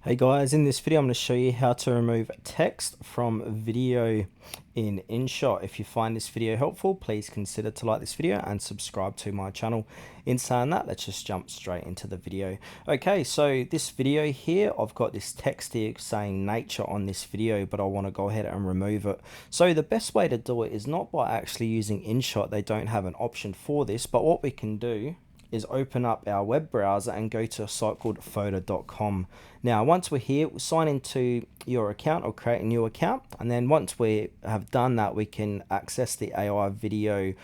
Hey guys, in this video I'm going to show you how to remove text from video in InShot. If you find this video helpful, please consider to like this video and subscribe to my channel. In saying that, let's just jump straight into the video. Okay, so this video here, I've got this text here saying nature on this video, but I want to go ahead and remove it. So the best way to do it is not by actually using InShot. They don't have an option for this, but what we can do is open up our web browser and go to a site called photo.com. Now once we're here, we'll sign into your account or create a new account, and then once we have done that, we can access the AI video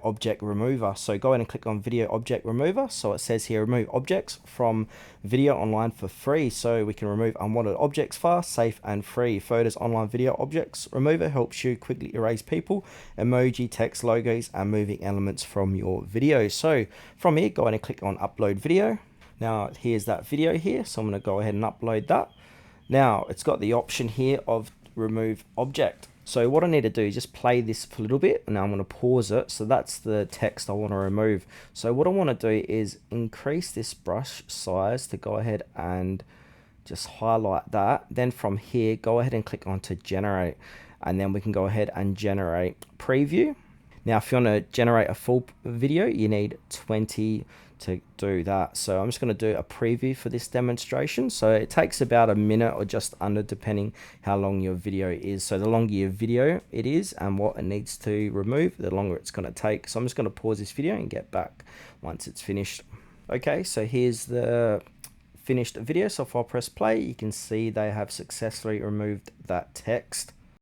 object remover. So go ahead and click on video object remover. So it says here remove objects from video online for free, so we can remove unwanted objects fast, safe and free. Photos online video objects remover helps you quickly erase people, emoji, text, logos and moving elements from your video. So from here, go ahead and click on upload video. Now here's that video here, so I'm going to go ahead and upload that. Now it's got the option here of remove object. So what I need to do is just play this for a little bit, and now I'm going to pause it. So that's the text I want to remove. So what I want to do is increase this brush size to go ahead and just highlight that. Then from here, go ahead and click on to generate, and then we can go ahead and generate preview. Now if you want to generate a full video, you need 20 to do that. So I'm just going to do a preview for this demonstration. So it takes about a minute or just under, depending how long your video is. So the longer your video it is and what it needs to remove, the longer it's going to take. So I'm just going to pause this video and get back once it's finished. Okay, so here's the finished video. So if I press play, you can see they have successfully removed that text.